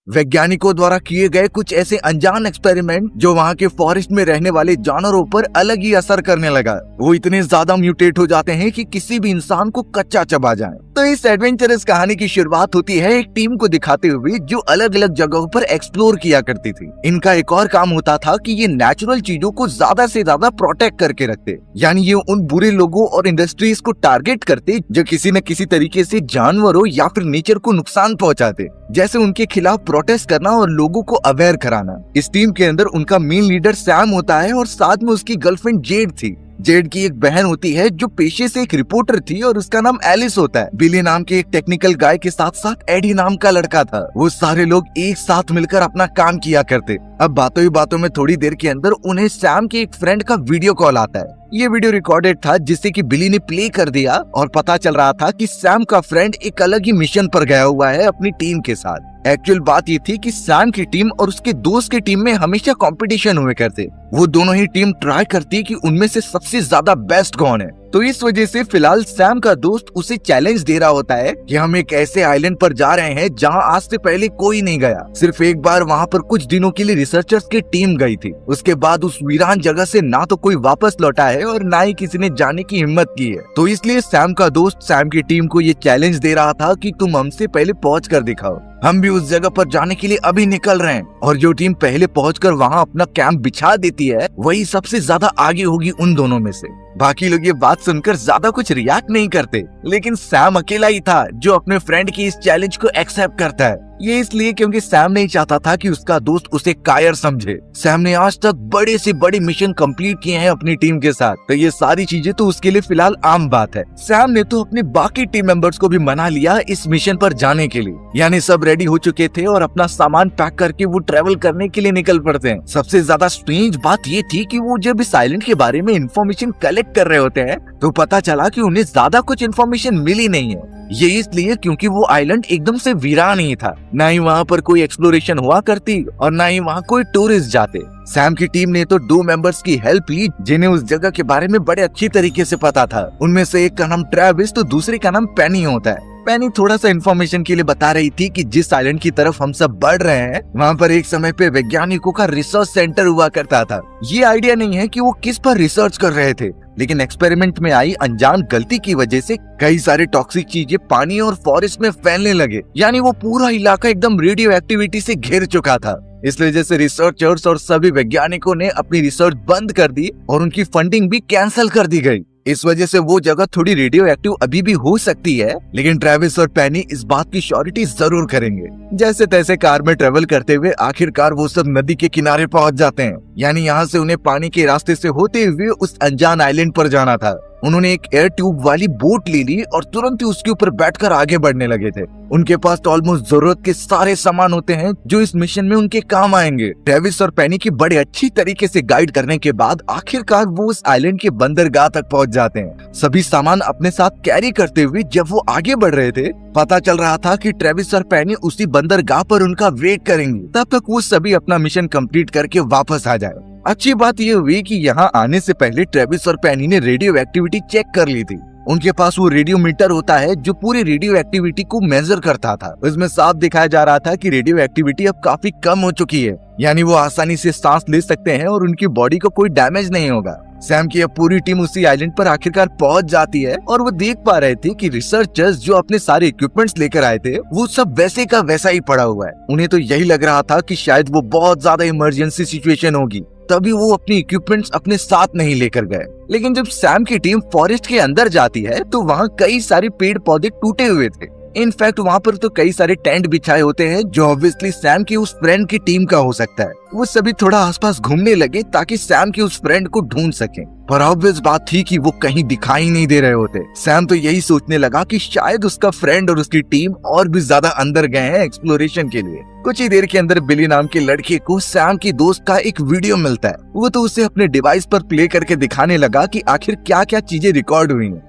वैज्ञानिकों द्वारा किए गए कुछ ऐसे अनजान एक्सपेरिमेंट जो वहाँ के फॉरेस्ट में रहने वाले जानवरों पर अलग ही असर करने लगा। वो इतने ज्यादा म्यूटेट हो जाते हैं कि किसी भी इंसान को कच्चा चबा जाए। तो इस एडवेंचरस कहानी की शुरुआत होती है एक टीम को दिखाते हुए जो अलग अलग जगहों पर एक्सप्लोर किया करती थी। इनका एक और काम होता था कि ये नेचुरल चीजों को ज्यादा से ज्यादा प्रोटेक्ट करके रखते, यानी ये उन बुरे लोगों और इंडस्ट्रीज को टारगेट करते जो किसी न किसी तरीके से जानवरों या फिर नेचर को नुकसान पहुंचाते, जैसे उनके खिलाफ प्रोटेस्ट करना और लोगों को अवेयर कराना। इस टीम के अंदर उनका मेन लीडर सैम होता है और साथ में उसकी गर्लफ्रेंड जेड थी। जेड की एक बहन होती है जो पेशे से एक रिपोर्टर थी और उसका नाम एलिस होता है। बिली नाम के एक टेक्निकल गाय के साथ साथ एडी नाम का लड़का था। वो सारे लोग एक साथ मिलकर अपना काम किया करते। अब बातों ही बातों में थोड़ी देर के अंदर उन्हें सैम के एक फ्रेंड का वीडियो कॉल आता है। ये वीडियो रिकॉर्डेड था जिससे कि बिली ने प्ले कर दिया और पता चल रहा था कि सैम का फ्रेंड एक अलग ही मिशन पर गया हुआ है अपनी टीम के साथ। एक्चुअल बात ये थी कि सैम की टीम और उसके दोस्त की टीम में हमेशा कंपटीशन हुए करते। वो दोनों ही टीम ट्राई करती कि उनमें से सबसे ज्यादा बेस्ट कौन है। तो इस वजह से फिलहाल सैम का दोस्त उसे चैलेंज दे रहा होता है कि हम एक ऐसे आइलैंड पर जा रहे हैं जहां आज से पहले कोई नहीं गया। सिर्फ एक बार वहां पर कुछ दिनों के लिए रिसर्चर्स की टीम गई थी। उसके बाद उस वीरान जगह से ना तो कोई वापस लौटा है और ना ही किसी ने जाने की हिम्मत की है। तो इसलिए सैम का दोस्त सैम की टीम को ये चैलेंज दे रहा था कि तुम हमसे पहले पहुंच कर दिखाओ, हम भी उस जगह पर जाने के लिए अभी निकल रहे हैं। और जो टीम पहले पहुंचकर वहां अपना कैंप बिछा देती है वही सबसे ज्यादा आगे होगी उन दोनों में से। बाकी लोग ये बात सुनकर ज्यादा कुछ रिएक्ट नहीं करते, लेकिन सैम अकेला ही था जो अपने फ्रेंड की इस चैलेंज को एक्सेप्ट करता है। ये इसलिए क्योंकि सैम नहीं चाहता था कि उसका दोस्त उसे कायर समझे। सैम ने आज तक बड़े से बड़े मिशन कंप्लीट किए हैं अपनी टीम के साथ, तो ये सारी चीजें तो उसके लिए फिलहाल आम बात है। सैम ने तो अपने बाकी टीम मेंबर्स को भी मना लिया इस मिशन पर जाने के लिए, यानी सब रेडी हो चुके थे और अपना सामान पैक करके वो ट्रेवल करने के लिए निकल पड़ते हैं। सबसे ज्यादा स्ट्रेंज बात ये थी कि वो जब इस आइलैंड के बारे में इंफॉर्मेशन कलेक्ट कर रहे होते हैं तो पता चला कि उन्हें ज्यादा कुछ इन्फॉर्मेशन मिली नहीं है। ये इसलिए क्योंकि वो आइलैंड एकदम से वीरान ही था, ना ही वहाँ पर कोई एक्सप्लोरेशन हुआ करती और ना ही वहाँ कोई टूरिस्ट जाते। सैम की टीम ने तो 2 मेंबर्स की हेल्प ली जिन्हें उस जगह के बारे में बड़े अच्छी तरीके से पता था। उनमें से एक का नाम ट्रेविस तो दूसरे का नाम पेनी होता है। पेनी थोड़ा सा इन्फॉर्मेशन के लिए बता रही थी कि जिस आइलैंड की तरफ हम सब बढ़ रहे हैं वहाँ पर एक समय पे वैज्ञानिकों का रिसर्च सेंटर हुआ करता था। ये आइडिया नहीं है कि वो किस पर रिसर्च कर रहे थे, लेकिन एक्सपेरिमेंट में आई अनजान गलती की वजह से कई सारे टॉक्सिक चीजें पानी और फॉरेस्ट में फैलने लगे, यानी वो पूरा इलाका एकदम रेडियो एक्टिविटी से घिर चुका था। इस वजह से रिसर्चर्स और सभी वैज्ञानिकों ने अपनी रिसर्च बंद कर दी और उनकी फंडिंग भी कैंसिल कर दी गई। इस वजह से वो जगह थोड़ी रेडियो एक्टिव अभी भी हो सकती है, लेकिन ट्रेविस और पेनी इस बात की श्योरिटी जरूर करेंगे। जैसे तैसे कार में ट्रेवल करते हुए आखिरकार वो सब नदी के किनारे पहुंच जाते हैं, यानी यहाँ से उन्हें पानी के रास्ते से होते हुए उस अनजान आइलैंड पर जाना था। उन्होंने एक एयर ट्यूब वाली बोट ले ली और तुरंत ही उसके ऊपर बैठकर आगे बढ़ने लगे थे। उनके पास तो ऑलमोस्ट जरूरत के सारे सामान होते हैं जो इस मिशन में उनके काम आएंगे। ट्रेविस और पेनी की बड़े अच्छी तरीके से गाइड करने के बाद आखिरकार वो उस आइलैंड के बंदरगाह तक पहुंच जाते हैं। सभी सामान अपने साथ कैरी करते हुए जब वो आगे बढ़ रहे थे पता चल रहा था कि ट्रेविस और पेनी उसी बंदरगाह पर उनका वेट करेंगे, तब तक वो सभी अपना मिशन कंप्लीट करके वापस आ जाए। अच्छी बात ये हुई कि यहाँ आने से पहले ट्रेविस और पेनी ने रेडियो एक्टिविटी चेक कर ली थी। उनके पास वो रेडियो मीटर होता है जो पूरी रेडियो एक्टिविटी को मेजर करता था। उसमें साफ दिखाया जा रहा था कि रेडियो एक्टिविटी अब काफी कम हो चुकी है, यानी वो आसानी से सांस ले सकते हैं और उनकी बॉडी को कोई डैमेज नहीं होगा। सैम की अब पूरी टीम उसी आइलैंड पर आखिरकार पहुंच जाती है और वो देख पा रहे थे कि रिसर्चर्स जो अपने सारे इक्विपमेंट्स लेकर आए थे वो सब वैसे का वैसा ही पड़ा हुआ है। उन्हें तो यही लग रहा था कि शायद वो बहुत ज्यादा इमरजेंसी सिचुएशन होगी, तभी वो अपनी इक्विपमेंट्स अपने साथ नहीं लेकर गए। लेकिन जब सैम की टीम फॉरेस्ट के अंदर जाती है तो वहाँ कई सारे पेड़ पौधे टूटे हुए थे। इनफैक्ट वहाँ पर तो कई सारे टेंट बिछाए होते हैं जो ऑब्वियसली सैम की उस फ्रेंड की टीम का हो सकता है। वो सभी थोड़ा आसपास घूमने लगे ताकि सैम की उस फ्रेंड को ढूंढ सकें, पर ऑब्वियस बात थी कि वो कहीं दिखाई नहीं दे रहे होते। सैम तो यही सोचने लगा कि शायद उसका फ्रेंड और उसकी टीम और भी ज्यादा अंदर गए हैं एक्सप्लोरेशन के लिए। कुछ ही देर के अंदर बिली नाम के लड़के को सैम की दोस्त का एक वीडियो मिलता है। वो तो उसे अपने डिवाइस पर प्ले करके दिखाने लगा कि आखिर क्या क्या चीजें रिकॉर्ड हुई हैं।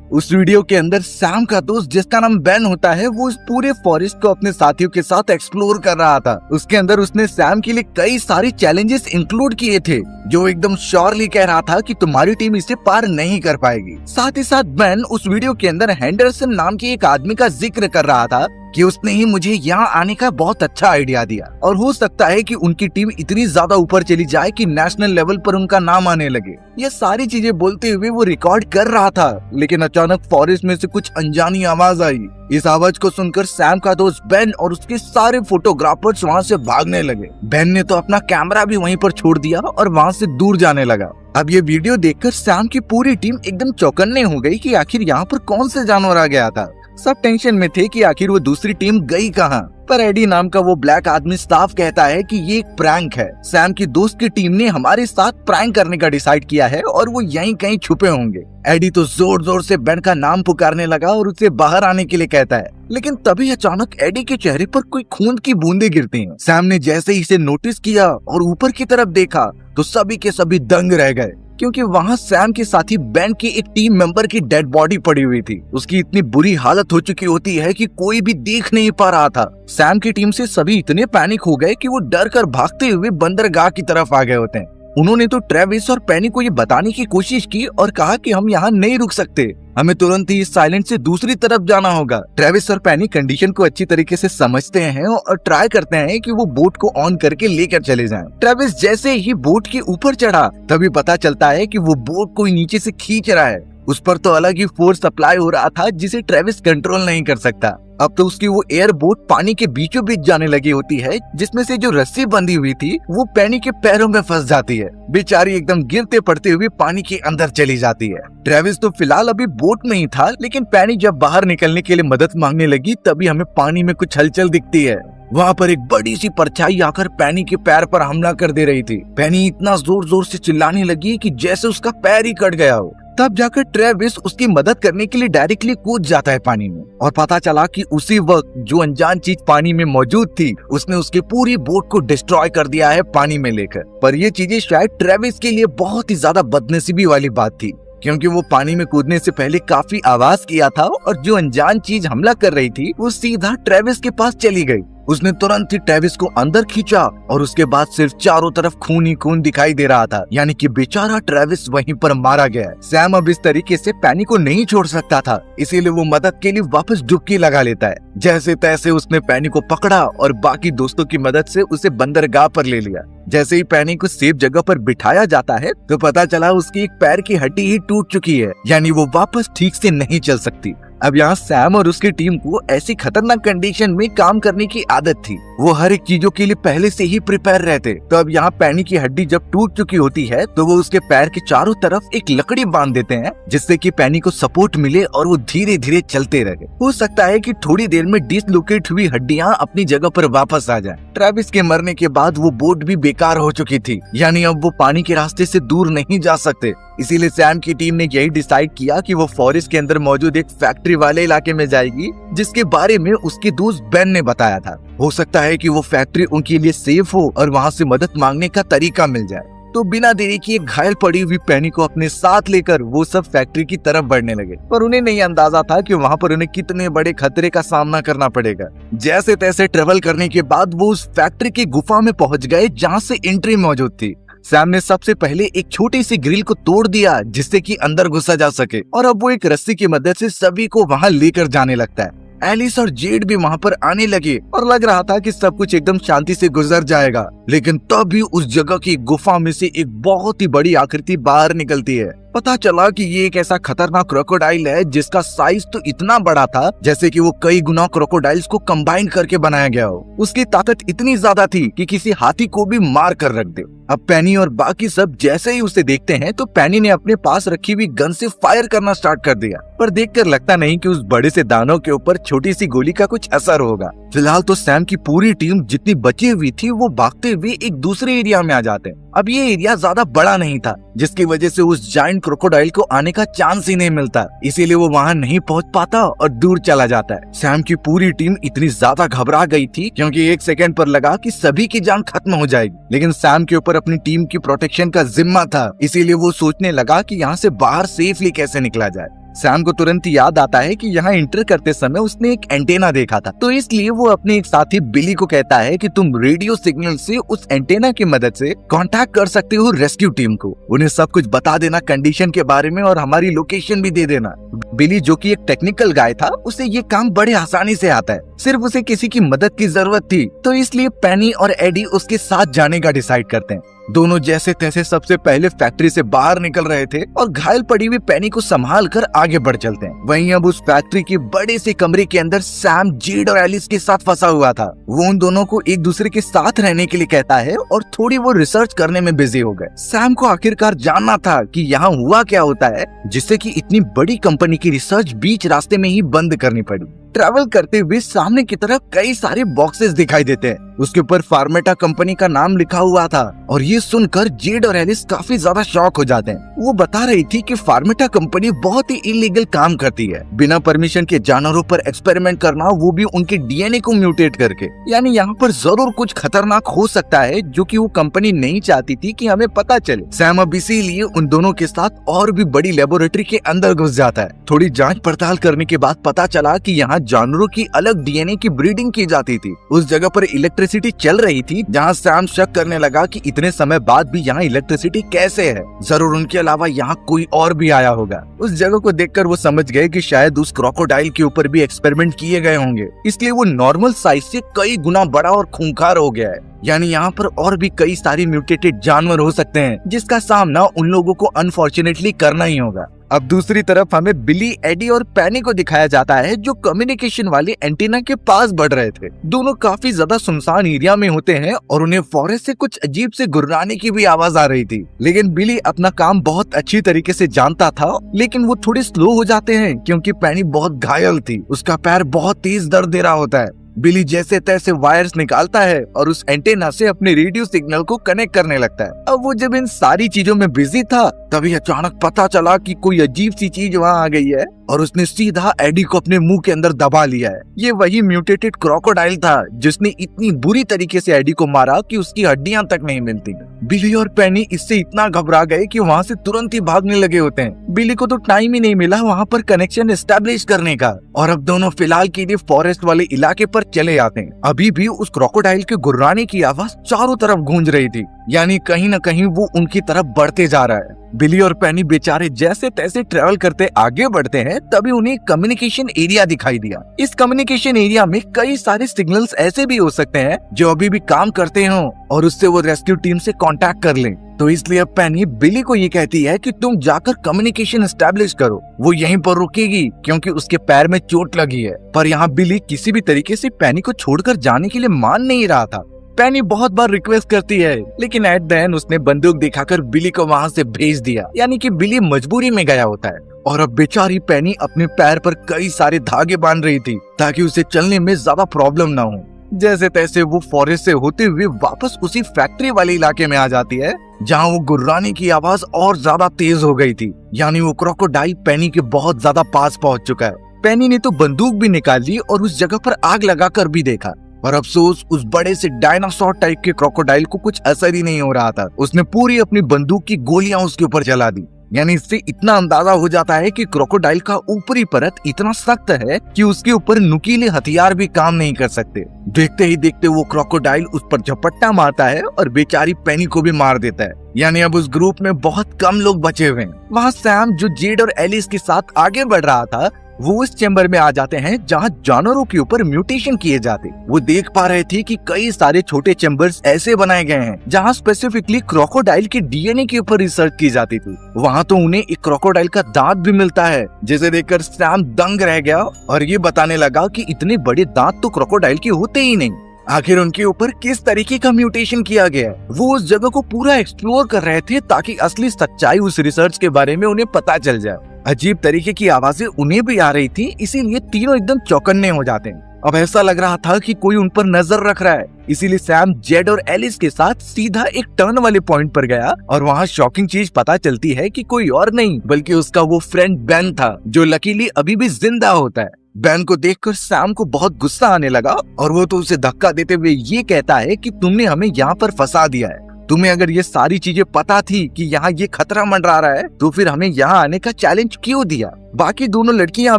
उस वीडियो के अंदर सैम का दोस्त जिसका नाम बेन होता है वो इस पूरे फॉरेस्ट को अपने साथियों के साथ एक्सप्लोर कर रहा था। उसके अंदर उसने सैम के लिए कई सारे चैलेंजेस इंक्लूड किए थे जो एकदम श्योरली कह रहा था कि तुम्हारी टीम इसे पार नहीं कर पाएगी। साथ ही साथ बेन उस वीडियो के अंदर हेंडरसन नाम के एक आदमी का जिक्र कर रहा था कि उसने ही मुझे यहाँ आने का बहुत अच्छा आइडिया दिया और हो सकता है कि उनकी टीम इतनी ज्यादा ऊपर चली जाए कि नेशनल लेवल पर उनका नाम आने लगे। ये सारी चीजें बोलते हुए वो रिकॉर्ड कर रहा था, लेकिन अचानक फॉरेस्ट में से कुछ अनजानी आवाज आई। इस आवाज को सुनकर सैम का दोस्त बेन और उसके सारे फोटोग्राफर्स वहाँ से भागने लगे। बेन ने तो अपना कैमरा भी वहीं पर छोड़ दिया और वहाँ से दूर जाने लगा। अब ये वीडियो देखकर सैम की पूरी टीम एकदम चौकन्ने हो गई कि आखिर यहाँ पर कौन से जानवर आ गया था। सब टेंशन में थे कि आखिर वो दूसरी टीम गई कहाँ। पर एडी नाम का वो ब्लैक आदमी साफ कहता है कि ये एक प्रैंक है। सैम की दोस्त की टीम ने हमारे साथ प्रैंक करने का डिसाइड किया है और वो यहीं कहीं छुपे होंगे। एडी तो जोर जोर से बेन का नाम पुकारने लगा और उसे बाहर आने के लिए कहता है, लेकिन तभी अचानक एडी के चेहरे पर कोई खून की बूंदें गिरती हैं। सैम ने जैसे ही इसे नोटिस किया और ऊपर की तरफ देखा तो सभी के सभी दंग रह गए, क्योंकि वहाँ सैम के साथी बेन की एक टीम मेंबर की डेड बॉडी पड़ी हुई थी। उसकी इतनी बुरी हालत हो चुकी होती है कि कोई भी देख नहीं पा रहा था। सैम की टीम से सभी इतने पैनिक हो गए कि वो डर कर भागते हुए बंदरगाह की तरफ आ गए होते हैं। उन्होंने तो ट्रेविस और पेनी को ये बताने की कोशिश की और कहा कि हम यहाँ नहीं रुक सकते, हमें तुरंत ही इस आइलैंड से दूसरी तरफ जाना होगा। ट्रेविस और पेनी कंडीशन को अच्छी तरीके से समझते हैं और ट्राई करते हैं कि वो बोट को ऑन करके लेकर चले जाएं। ट्रेविस जैसे ही बोट के ऊपर चढ़ा तभी पता चलता है कि वो बोट को नीचे से खींच रहा है। उस पर तो अलग ही फोर्स अप्लाई हो रहा था जिसे ट्रेविस कंट्रोल नहीं कर सकता। अब तो उसकी वो एयर बोट पानी के बीचों बीच जाने लगी होती है, जिसमें से जो रस्सी बंधी हुई थी वो पेनी के पैरों में फंस जाती है। बेचारी एकदम गिरते पड़ते हुए पानी के अंदर चली जाती है। ट्रेविस तो फिलहाल अभी बोट में ही था, लेकिन पेनी जब बाहर निकलने के लिए मदद मांगने लगी तभी हमें पानी में कुछ हलचल दिखती है। वहाँ पर एक बड़ी सी परछाई आकर पेनी के पैर पर हमला कर दे रही थी। पेनी इतना जोर जोर से चिल्लाने लगी कि जैसे उसका पैर ही कट गया हो। तब जाकर ट्रेविस उसकी मदद करने के लिए डायरेक्टली कूद जाता है पानी में और पता चला कि उसी वक्त जो अनजान चीज पानी में मौजूद थी उसने उसकी पूरी बोट को डिस्ट्रॉय कर दिया है पानी में लेकर। पर ये चीजें शायद ट्रेविस के लिए बहुत ही ज्यादा बदनसीबी वाली बात थी, क्योंकि वो पानी में कूदने से पहले काफी आवाज किया था और जो अनजान चीज हमला कर रही थी वो सीधा ट्रेविस के पास चली गई। उसने तुरंत ही ट्रेविस को अंदर खींचा और उसके बाद सिर्फ चारों तरफ खून ही खून दिखाई दे रहा था, यानी कि बेचारा ट्रेविस वहीं पर मारा गया है। सैम अब इस तरीके से पेनी को नहीं छोड़ सकता था, इसीलिए वो मदद के लिए वापस डुबकी लगा लेता है। जैसे तैसे उसने पेनी को पकड़ा और बाकी दोस्तों की मदद से उसे बंदरगाह पर ले लिया। जैसे ही पेनी को सेफ जगह पर बिठाया जाता है तो पता चला उसकी एक पैर की हड्डी ही टूट चुकी है, यानी वो वापस ठीक से नहीं चल सकती। अब यहाँ सैम और उसकी टीम को ऐसी खतरनाक कंडीशन में काम करने की आदत थी, वो हर एक चीजों के लिए पहले से ही प्रिपेयर रहते। तो अब यहाँ पेनी की हड्डी जब टूट चुकी होती है तो वो उसके पैर के चारों तरफ एक लकड़ी बांध देते हैं, जिससे कि पेनी को सपोर्ट मिले और वो धीरे धीरे चलते रहे। हो सकता है कि थोड़ी देर में डिसलोकेट हुई हड्डियां अपनी जगह पर वापस आ जाएं। ट्रेविस के मरने के बाद वो बोट भी बेकार हो चुकी थी, यानी अब वो पानी के रास्ते से दूर नहीं जा सकते। इसीलिए सैम की टीम ने यही डिसाइड किया कि वो फॉरेस्ट के अंदर मौजूद एक फैक्ट्री वाले इलाके में जाएगी, जिसके बारे में उसके दोस्त बेन ने बताया था। हो सकता है कि वो फैक्ट्री उनके लिए सेफ हो और वहाँ से मदद मांगने का तरीका मिल जाए। तो बिना देरी किए घायल पड़ी हुई पेनी को अपने साथ लेकर वो सब फैक्ट्री की तरफ बढ़ने लगे, पर उन्हें नहीं अंदाजा था कि वहाँ पर उन्हें कितने बड़े खतरे का सामना करना पड़ेगा। जैसे तैसे ट्रेवल करने के बाद वो उस फैक्ट्री की गुफा में पहुँच गए जहाँ से एंट्री मौजूद थी। सैम ने सबसे पहले एक छोटी सी ग्रिल को तोड़ दिया जिससे कि अंदर घुसा जा सके, और अब वो एक रस्सी की मदद से सभी को वहाँ लेकर जाने लगता है। एलिस और जेड भी वहाँ पर आने लगे और लग रहा था कि सब कुछ एकदम शांति से गुजर जाएगा, लेकिन तभी उस जगह की गुफा में से एक बहुत ही बड़ी आकृति बाहर निकलती है। पता चला कि ये एक ऐसा खतरनाक क्रोकोडाइल है जिसका साइज तो इतना बड़ा था जैसे कि वो कई गुना क्रोकोडाइल्स को कंबाइन करके बनाया गया हो। उसकी ताकत इतनी ज्यादा थी कि किसी हाथी को भी मार कर रख दे। अब पेनी और बाकी सब जैसे ही उसे देखते हैं तो पेनी ने अपने पास रखी हुई गन से फायर करना स्टार्ट कर दिया, पर देखकर लगता नहीं कि उस बड़े से दानव के ऊपर छोटी सी गोली का कुछ असर होगा। फिलहाल तो सैम की पूरी टीम जितनी बची हुई थी वो भागते हुए एक दूसरे एरिया में आ जाते हैं। अब ये एरिया ज्यादा बड़ा नहीं था, जिसकी वजह से उस जायंट क्रोकोडाइल को आने का चांस ही नहीं मिलता, इसीलिए वो वहाँ नहीं पहुँच पाता और दूर चला जाता है। सैम की पूरी टीम इतनी ज्यादा घबरा गई थी क्योंकि एक सेकंड पर लगा कि सभी की जान खत्म हो जाएगी, लेकिन सैम के ऊपर अपनी टीम की प्रोटेक्शन का जिम्मा था, इसीलिए वो सोचने लगा कि यहाँ से बाहर सेफली कैसे निकला जाए। सैम को तुरंत याद आता है कि यहाँ एंटर करते समय उसने एक एंटेना देखा था, तो इसलिए वो अपने एक साथी बिली को कहता है कि तुम रेडियो सिग्नल से उस एंटेना की मदद से कांटेक्ट कर सकते हो रेस्क्यू टीम को। उन्हें सब कुछ बता देना कंडीशन के बारे में और हमारी लोकेशन भी दे देना। बिली जो कि एक टेक्निकल गाय था, उसे ये काम बड़े आसानी से आता है, सिर्फ उसे किसी की मदद की जरूरत थी, तो इसलिए पेनी और एडी उसके साथ जाने का डिसाइड करते हैं। दोनों जैसे तैसे सबसे पहले फैक्ट्री से बाहर निकल रहे थे और घायल पड़ी हुई पेनी को संभाल कर आगे बढ़ चलते हैं। वहीं अब उस फैक्ट्री के बड़े से कमरे के अंदर सैम जेड और एलिस के साथ फंसा हुआ था। वो उन दोनों को एक दूसरे के साथ रहने के लिए कहता है और थोड़ी वो रिसर्च करने में बिजी हो गए। सैम को आखिरकार जानना था कि यहाँ हुआ क्या होता है जिससे कि इतनी बड़ी कंपनी की रिसर्च बीच रास्ते में ही बंद करनी पड़ी। ट्रैवल करते हुए सामने की तरफ कई सारे बॉक्सेस दिखाई देते हैं, उसके ऊपर फार्मेटा कंपनी का नाम लिखा हुआ था और ये सुनकर जेड और एलिस काफी ज्यादा शॉक हो जाते हैं। वो बता रही थी कि फार्मेटा कंपनी बहुत ही इलीगल काम करती है, बिना परमिशन के जानवरों पर एक्सपेरिमेंट करना, वो भी उनके डीएनए को म्यूटेट करके। यानी यहाँ पर जरूर कुछ खतरनाक हो सकता है जो कि वो कंपनी नहीं चाहती थी कि हमें पता चले। सैम अब इसीलिए उन दोनों के साथ और भी बड़ी लेबोरेटरी के अंदर घुस जाता है। थोड़ी जांच पड़ताल करने के बाद पता चला कि यहाँ जानवरों की अलग डीएनए की ब्रीडिंग की जाती थी। उस जगह पर इलेक्ट्रिसिटी चल रही थी, जहाँ सैम शक करने लगा कि इतने समय बाद भी यहाँ इलेक्ट्रिसिटी कैसे है, जरूर उनके अलावा यहाँ कोई और भी आया होगा। उस जगह को देखकर वो समझ गए कि शायद उस क्रोकोडाइल के ऊपर भी एक्सपेरिमेंट किए गए होंगे, इसलिए वो नॉर्मल साइज से कई गुना बड़ा और खूंखार हो गया है। यानी यहाँ पर और भी कई सारे म्यूटेटेड जानवर हो सकते हैं जिसका सामना उन लोगों को अनफॉर्चुनेटली करना ही होगा। अब दूसरी तरफ हमें बिली, एडी और पेनी को दिखाया जाता है जो कम्युनिकेशन वाले एंटीना के पास बढ़ रहे थे। दोनों काफी ज्यादा सुनसान एरिया में होते हैं और उन्हें फॉरेस्ट से कुछ अजीब से गुर्राने की भी आवाज आ रही थी, लेकिन बिली अपना काम बहुत अच्छी तरीके से जानता था, लेकिन वो थोड़े स्लो हो जाते हैं क्योंकि पेनी बहुत घायल थी, उसका पैर बहुत तेज दर्द दे रहा होता है। बिली जैसे तैसे वायर्स निकालता है और उस एंटेना से अपने रेडियो सिग्नल को कनेक्ट करने लगता है। अब वो जब इन सारी चीजों में बिजी था, तभी अचानक पता चला कि कोई अजीब सी चीज वहाँ आ गई है और उसने सीधा एडी को अपने मुंह के अंदर दबा लिया है। ये वही म्यूटेटेड क्रोकोडाइल था जिसने इतनी बुरी तरीके से एडी को मारा कि उसकी हड्डियां तक नहीं मिलती। बिली और पेनी इससे इतना घबरा गए कि वहाँ से तुरंत ही भागने लगे होते हैं। बिली को तो टाइम ही नहीं मिला वहाँ पर कनेक्शन एस्टेब्लिश करने का और अब दोनों फिलहाल के लिए फॉरेस्ट वाले इलाके पर चले आते हैं। अभी भी उस क्रोकोडाइल के गुर्राने की आवाज चारों तरफ गूंज रही थी, यानी कहीं न कहीं वो उनकी तरफ बढ़ते जा रहा है। बिली और पेनी बेचारे जैसे तैसे ट्रेवल करते आगे बढ़ते हैं, तभी उन्हें कम्युनिकेशन एरिया दिखाई दिया। इस कम्युनिकेशन एरिया में कई सारे सिग्नल्स ऐसे भी हो सकते हैं जो अभी भी काम करते हो और उससे वो रेस्क्यू टीम से कांटेक्ट कर लें। तो इसलिए अब पेनी बिली को ये कहती है कि तुम जाकर कम्युनिकेशन एस्टेब्लिश करो। वो यहीं पर रुकेगी क्योंकि उसके पैर में चोट लगी है, पर यहाँ बिली किसी भी तरीके से पेनी को छोड़कर जाने के लिए मान नहीं रहा था। पेनी बहुत बार रिक्वेस्ट करती है, लेकिन एट द एंड उसने बंदूक दिखाकर बिली को वहाँ से भेज दिया, यानी कि बिली मजबूरी में गया होता है। और अब बेचारी पेनी अपने पैर पर कई सारे धागे बांध रही थी ताकि उसे चलने में ज्यादा प्रॉब्लम ना हो। जैसे तैसे वो फॉरेस्ट से होते हुए वापस उसी फैक्ट्री वाले इलाके में आ जाती है जहाँ वो गुर्राने की आवाज और ज्यादा तेज हो गई थी, यानी वो क्रोकोडाइल पेनी के बहुत ज्यादा पास पहुंच चुका है। पेनी ने तो बंदूक भी निकाल ली और उस जगह पर आग लगाकर भी देखा, और अफसोस उस बड़े से डायनासोर टाइप के क्रोकोडाइल को कुछ असर ही नहीं हो रहा था। उसने पूरी अपनी बंदूक की गोलियां उसके ऊपर चला दी। यानी इससे इतना अंदाजा हो जाता है कि क्रोकोडाइल का ऊपरी परत इतना सख्त है कि उसके ऊपर नुकीले हथियार भी काम नहीं कर सकते। देखते ही देखते वो क्रोकोडाइल उस पर झपट्टा मारता है और बेचारी पेनी को भी मार देता है। यानी अब उस ग्रुप में बहुत कम लोग बचे हुए हैं। वहाँ सैम जो जेड और एलिस के साथ आगे बढ़ रहा था, वो उस चेम्बर में आ जाते हैं जहाँ जानवरों के ऊपर म्यूटेशन किए जाते। वो देख पा रहे थे कि कई सारे छोटे चेम्बर्स ऐसे बनाए गए हैं जहाँ स्पेसिफिकली क्रोकोडाइल के डीएनए के ऊपर रिसर्च की जाती थी। वहाँ तो उन्हें एक क्रोकोडाइल का दांत भी मिलता है, जिसे देखकर सैम दंग रह गया और ये बताने लगा कि इतने बड़े दांत तो क्रोकोडाइल के होते ही नहीं। आखिर उनके ऊपर किस तरीके का म्यूटेशन किया गया है। वो उस जगह को पूरा एक्सप्लोर कर रहे थे ताकि असली सच्चाई उस रिसर्च के बारे में उन्हें पता चल जाए। अजीब तरीके की आवाजें उन्हें भी आ रही थी, इसीलिए तीनों एकदम चौकन्ने हो जाते हैं। अब ऐसा लग रहा था कि कोई उन पर नजर रख रहा है, इसीलिए सैम जेड और एलिस के साथ सीधा एक टर्न वाले पॉइंट पर गया और वहाँ शॉकिंग चीज पता चलती है कि कोई और नहीं बल्कि उसका वो फ्रेंड बेन था, जो लकीली अभी भी जिंदा होता है। बेन को देखकर सैम को बहुत गुस्सा आने लगा और वो तो उसे धक्का देते हुए ये कहता है कि तुमने हमें यहाँ पर फंसा दिया है। तुम्हें अगर ये सारी चीजें पता थी कि यहाँ ये खतरा मंडरा रहा है, तो फिर हमें यहाँ आने का चैलेंज क्यों दिया? बाकी दोनों लड़कियां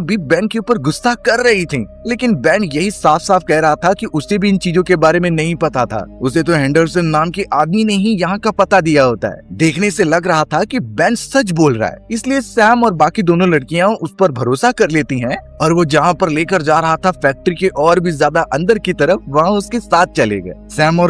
भी बेन के ऊपर गुस्सा कर रही थीं, लेकिन बेन यही साफ साफ कह रहा था कि उसे भी इन चीजों के बारे में नहीं पता था। उसे तो हेंडरसन नाम के आदमी ने ही यहाँ का पता दिया होता है। देखने से लग रहा था कि बेन सच बोल रहा है, इसलिए सैम और बाकी दोनों लड़कियां उस पर भरोसा कर लेती हैं और वो जहाँ पर लेकर जा रहा था फैक्ट्री के और भी ज्यादा अंदर की तरफ, वहाँ उसके साथ चले गए। सैम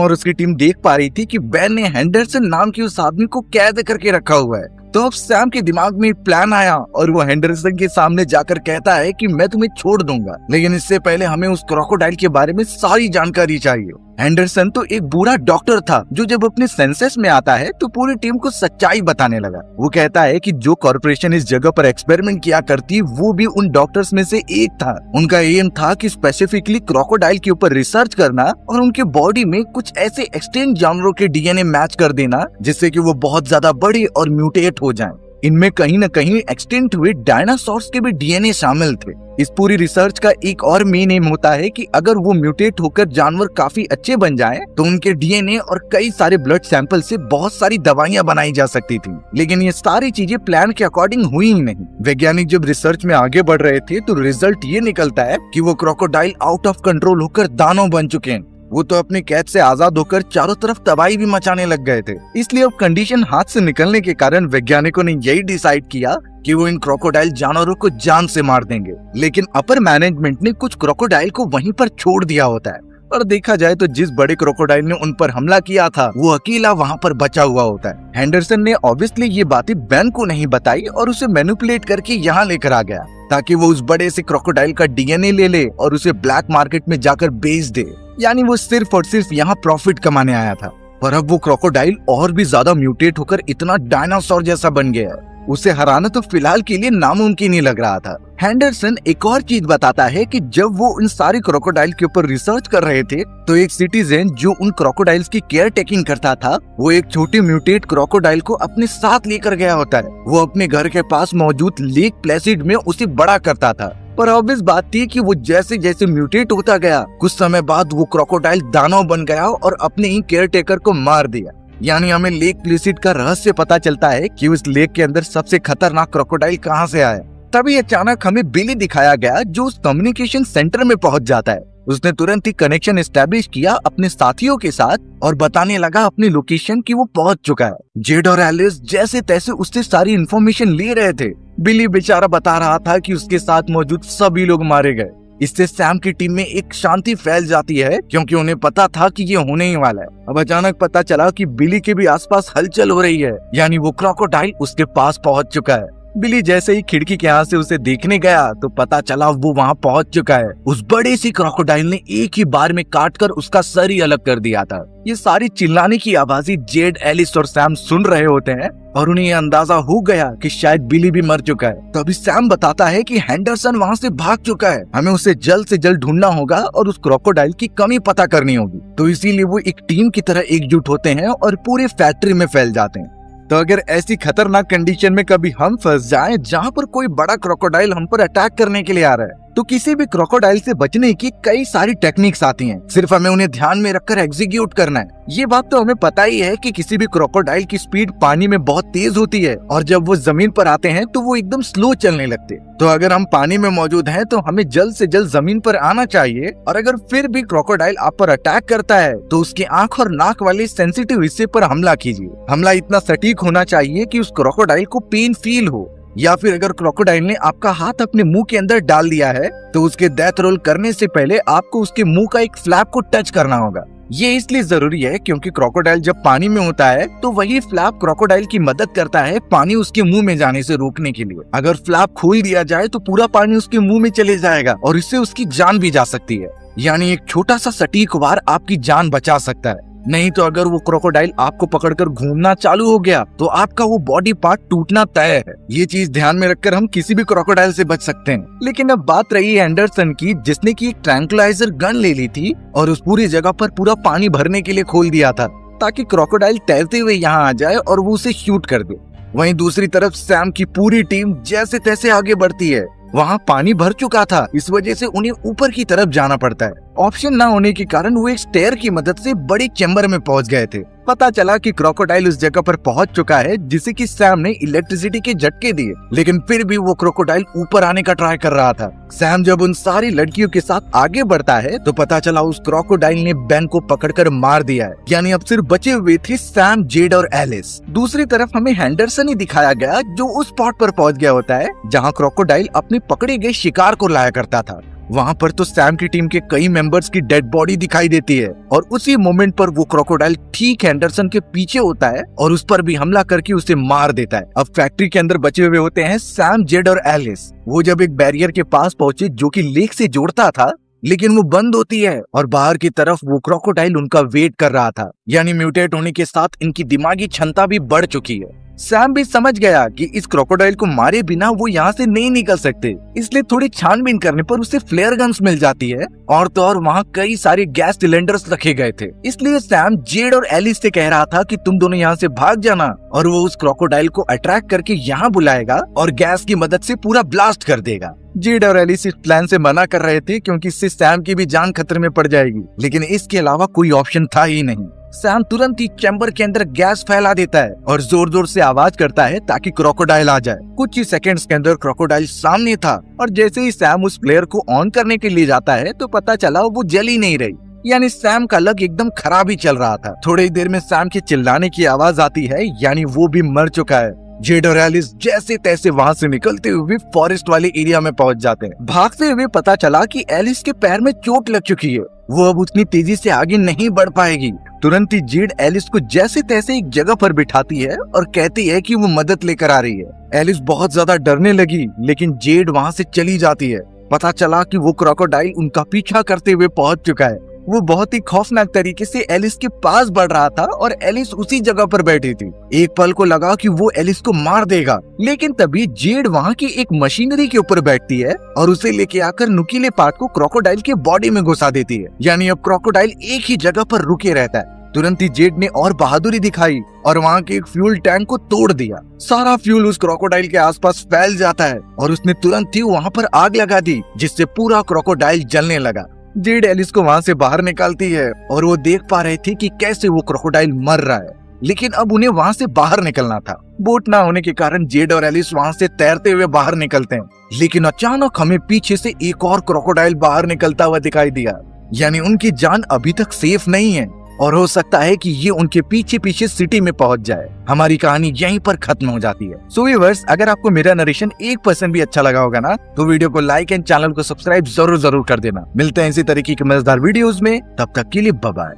और उसकी टीम देख पा रही थी कि बेन ने हेंडरसन नाम के उस आदमी को कैद करके रखा हुआ है। तो अब सैम के दिमाग में एक प्लान आया और वो हेंडरसन के सामने जाकर कहता है कि मैं तुम्हें छोड़ दूंगा, लेकिन इससे पहले हमें उस क्रोकोडाइल के बारे में सारी जानकारी चाहिए। हेंडरसन तो एक बुरा डॉक्टर था जो जब अपने सेंसेस में आता है तो पूरी टीम को सच्चाई बताने लगा। वो कहता है कि जो कॉर्पोरेशन इस जगह पर एक्सपेरिमेंट किया करती वो भी उन डॉक्टर्स में से एक था। उनका एम था कि स्पेसिफिकली क्रोकोडाइल के ऊपर रिसर्च करना और उनके बॉडी में कुछ ऐसे एक्सटिंक्ट जानवरों के डीएनए मैच कर देना जिससे कि वो बहुत ज्यादा बड़े और म्यूटेट हो जाएं। इनमें कहीं न कहीं एक्सटिंक्ट हुए डायनासोर्स के भी डीएनए शामिल थे। इस पूरी रिसर्च का एक और मेन एम होता है कि अगर वो म्यूटेट होकर जानवर काफी अच्छे बन जाएं, तो उनके डीएनए और कई सारे ब्लड सैंपल से बहुत सारी दवाइयां बनाई जा सकती थी। लेकिन ये सारी चीजें प्लान के अकॉर्डिंग हुई ही नहीं। वैज्ञानिक जब रिसर्च में आगे बढ़ रहे थे तो रिजल्ट ये निकलता है कि वो क्रोकोडाइल आउट ऑफ कंट्रोल होकर दानव बन चुके हैं। वो तो अपनी कैद से आजाद होकर चारों तरफ तबाही भी मचाने लग गए थे। इसलिए अब कंडीशन हाथ से निकलने के कारण वैज्ञानिकों ने यही डिसाइड किया कि वो इन क्रोकोडाइल जानवरों को जान से मार देंगे। लेकिन अपर मैनेजमेंट ने कुछ क्रोकोडाइल को वहीं पर छोड़ दिया होता है। और देखा जाए तो जिस बड़े क्रोकोडाइल ने उन पर हमला किया था वो अकेला वहाँ पर बचा हुआ होता है। हेंडरसन ने ऑब्वियसली ये बातें बेन को नहीं बताई और उसे मैनिपुलेट करके यहाँ लेकर आ गया ताकि वो उस बड़े से क्रोकोडाइल का डीएनए ले ले और उसे ब्लैक मार्केट में जाकर बेच दे। यानी वो सिर्फ और सिर्फ यहाँ प्रॉफिट कमाने आया था। पर अब वो क्रोकोडाइल और भी ज्यादा म्यूटेट होकर इतना डायनासोर जैसा बन गया है, उसे हराना तो फिलहाल के लिए नामुमकिन ही लग रहा था। हेंडरसन एक और चीज बताता है कि जब वो इन सारे क्रोकोडाइल के ऊपर रिसर्च कर रहे थे तो एक सिटीजन जो उन क्रोकोडाइल्स की केयर टेकिंग करता था वो एक छोटे म्यूटेट क्रोकोडाइल को अपने साथ लेकर गया होता है। वो अपने घर के पास मौजूद लेक प्लेसिड में उसे बड़ा करता था। पर ऑब्वियस बात थी कि वो जैसे जैसे म्यूटेट होता गया कुछ समय बाद वो क्रोकोडाइल दानव बन गया और अपने ही केयर टेकर को मार दिया। यानी हमें लेक प्लेसिड का रहस्य पता चलता है कि उस लेक के अंदर सबसे खतरनाक क्रोकोडाइल कहाँ से आया। तभी अचानक हमें बिली दिखाया गया जो उस कम्युनिकेशन सेंटर में पहुंच जाता है। उसने तुरंत ही कनेक्शन एस्टेब्लिश किया अपने साथियों के साथ और बताने लगा अपनी लोकेशन कि वो पहुंच चुका है। जेड और एलिस जैसे तैसे उससे सारी इन्फॉर्मेशन ले रहे थे। बिली बेचारा बता रहा था कि उसके साथ मौजूद सभी लोग मारे गए। इससे सैम की टीम में एक शांति फैल जाती है क्योंकि उन्हें पता था कि ये होने ही वाला है। अब अचानक पता चला कि बिली के भी आसपास हलचल हो रही है, यानी वो क्रोकोडाइल उसके पास पहुंच चुका है। बिली जैसे ही खिड़की के यहाँ से उसे देखने गया तो पता चला वो वहाँ पहुँच चुका है। उस बड़े सी क्रोकोडाइल ने एक ही बार में काटकर उसका सर ही अलग कर दिया था। ये सारी चिल्लाने की आवाजें जेड, एलिस और सैम सुन रहे होते हैं और उन्हें अंदाजा हो गया कि शायद बिली भी मर चुका है। तभी सैम बताता है कि हेंडरसन वहाँ से भाग चुका है, हमें उसे जल्द से जल्द ढूंढना होगा और उस क्रोकोडाइल की कमी पता करनी होगी। तो इसीलिए वो एक टीम की तरह एकजुट होते हैं और पूरे फैक्ट्री में फैल जाते हैं। तो अगर ऐसी खतरनाक कंडीशन में कभी हम फंस जाएं जहां पर कोई बड़ा क्रोकोडाइल हम पर अटैक करने के लिए आ रहा है तो किसी भी क्रोकोडाइल से बचने की कई सारी टेक्निक्स आती हैं। सिर्फ हमें उन्हें ध्यान में रखकर एग्जीक्यूट करना है। ये बात तो हमें पता ही है कि किसी भी क्रोकोडाइल की स्पीड पानी में बहुत तेज होती है और जब वो जमीन पर आते हैं तो वो एकदम स्लो चलने लगते। तो अगर हम पानी में मौजूद हैं तो हमें जल्द से जल्द जमीन पर आना चाहिए और अगर फिर भी क्रोकोडाइल आप पर अटैक करता है तो उसके आंख और नाक वाले सेंसिटिव हिस्से पर हमला कीजिए। हमला इतना सटीक होना चाहिए कि उस क्रोकोडाइल को पेन फील हो, या फिर अगर क्रोकोडाइल ने आपका हाथ अपने मुंह के अंदर डाल दिया है तो उसके डेथ रोल करने से पहले आपको उसके मुंह का एक फ्लैप को टच करना होगा। ये इसलिए जरूरी है क्योंकि क्रोकोडाइल जब पानी में होता है तो वही फ्लैप क्रोकोडाइल की मदद करता है पानी उसके मुंह में जाने से रोकने के लिए। अगर फ्लैप खोल दिया जाए तो पूरा पानी उसके मुंह में चले जाएगा और इससे उसकी जान भी जा सकती है। यानी एक छोटा सा सटीक वार आपकी जान बचा सकता है। नहीं तो अगर वो क्रोकोडाइल आपको पकड़कर घूमना चालू हो गया तो आपका वो बॉडी पार्ट टूटना तय है। ये चीज ध्यान में रखकर हम किसी भी क्रोकोडाइल से बच सकते हैं। लेकिन अब बात रही एंडरसन की, जिसने की एक ट्रैंकुलाइजर गन ले ली थी और उस पूरी जगह पर पूरा पानी भरने के लिए खोल दिया था ताकि क्रोकोडाइल तैरते हुए यहाँ आ जाए और वो उसे शूट कर दे। वहीं दूसरी तरफ सैम की पूरी टीम जैसे तैसे आगे बढ़ती है। वहाँ पानी भर चुका था, इस वजह से उन्हें ऊपर की तरफ जाना पड़ता है ऑप्शन ना होने के कारण वो एक स्टेयर की मदद से बड़ी चैम्बर में पहुंच गए थे। पता चला कि क्रोकोडाइल उस जगह पर पहुंच चुका है जिसे कि सैम ने इलेक्ट्रिसिटी के झटके दिए, लेकिन फिर भी वो क्रोकोडाइल ऊपर आने का ट्राई कर रहा था। सैम जब उन सारी लड़कियों के साथ आगे बढ़ता है तो पता चला उस क्रोकोडाइल ने बेन को पकड़कर मार दिया है। यानी अब सिर्फ बचे हुए थे सैम, जेड और एलिस। दूसरी तरफ हमें हेंडरसन ही दिखाया गया जो उस स्पॉट पर पहुंच गया होता है जहाँ क्रोकोडाइल अपने पकड़े गए शिकार को लाया करता था। वहाँ पर तो सैम की टीम के कई मेंबर्स की डेड बॉडी दिखाई देती है और उसी मोमेंट पर वो क्रोकोडाइल ठीक हेंडरसन के पीछे होता है और उस पर भी हमला करके उसे मार देता है। अब फैक्ट्री के अंदर बचे हुए होते हैं सैम, जेड और एलिस। वो जब एक बैरियर के पास पहुंचे जो कि लेक से जोड़ता था, लेकिन वो बंद होती है और बाहर की तरफ वो क्रोकोडाइल उनका वेट कर रहा था। यानी म्यूटेट होने के साथ इनकी दिमागी क्षमता भी बढ़ चुकी है। सैम भी समझ गया कि इस क्रोकोडाइल को मारे बिना वो यहाँ से नहीं निकल सकते, इसलिए थोड़ी छानबीन करने पर उसे फ्लेयर गन्स मिल जाती है और तो और वहाँ कई सारे गैस सिलेंडर्स रखे गए थे। इसलिए सैम जेड और एलिस से कह रहा था कि तुम दोनों यहाँ से भाग जाना और वो उस क्रोकोडाइल को अट्रैक्ट करके यहाँ बुलाएगा और गैस की मदद से पूरा ब्लास्ट कर देगा। जेड और एलिस इस प्लान से मना कर रहे थे क्योंकि इससे सैम की भी जान खतरे में पड़ जाएगी, लेकिन इसके अलावा कोई ऑप्शन था ही नहीं। सैम तुरंत ही चैम्बर के अंदर गैस फैला देता है और जोर जोर से आवाज करता है ताकि क्रोकोडाइल आ जाए। कुछ ही सेकंड्स के अंदर क्रोकोडाइल सामने था और जैसे ही सैम उस प्लेयर को ऑन करने के लिए जाता है तो पता चला वो जल ही नहीं रही। यानी सैम का लक एकदम खराब ही चल रहा था। थोड़ी ही देर में सैम के चिल्लाने की आवाज आती है, यानी वो भी मर चुका है। जेड और एलिस जैसे तैसे वहाँ से निकलते हुए फॉरेस्ट वाले एरिया में पहुँच जाते हैं। भागते हुए पता चला कि एलिस के पैर में चोट लग चुकी है, वो अब उतनी तेजी से आगे नहीं बढ़ पाएगी। तुरंत ही जेड एलिस को जैसे तैसे एक जगह पर बिठाती है और कहती है कि वो मदद लेकर आ रही है। एलिस बहुत ज्यादा डरने लगी, लेकिन जेड वहाँ से चली जाती है। पता चला कि वो क्रोकोडाइल उनका पीछा करते हुए पहुँच चुका है। वो बहुत ही खौफनाक तरीके से एलिस के पास बढ़ रहा था और एलिस उसी जगह पर बैठी थी। एक पल को लगा कि वो एलिस को मार देगा, लेकिन तभी जेड वहाँ की एक मशीनरी के ऊपर बैठती है और उसे लेके आकर नुकीले पार्ट को क्रोकोडाइल के बॉडी में घुसा देती है। यानी अब क्रोकोडाइल एक ही जगह पर रुके रहता है। तुरंत ही जेड ने और बहादुरी दिखाई और वहाँ के एक फ्यूल टैंक को तोड़ दिया। सारा फ्यूल उस क्रोकोडाइल के आसपास फैल जाता है और उसने तुरंत ही वहाँ पर आग लगा दी, जिससे पूरा क्रोकोडाइल जलने लगा। जेड एलिस को वहाँ से बाहर निकालती है और वो देख पा रहे थे कि कैसे वो क्रोकोडाइल मर रहा है, लेकिन अब उन्हें वहाँ से बाहर निकलना था। बोट ना होने के कारण जेड और एलिस वहाँ से तैरते हुए बाहर निकलते हैं, लेकिन अचानक हमें पीछे से एक और क्रोकोडाइल बाहर निकलता हुआ दिखाई दिया। यानी उनकी जान अभी तक सेफ नहीं है और हो सकता है कि ये उनके पीछे पीछे सिटी में पहुंच जाए। हमारी कहानी यहीं पर खत्म हो जाती है। सो व्यूअर्स, अगर आपको मेरा नरेशन 1% भी अच्छा लगा होगा ना, तो वीडियो को लाइक एंड चैनल को सब्सक्राइब जरूर कर देना। मिलते हैं इसी तरीके के मजेदार वीडियोस में, तब तक के लिए बाय बाय।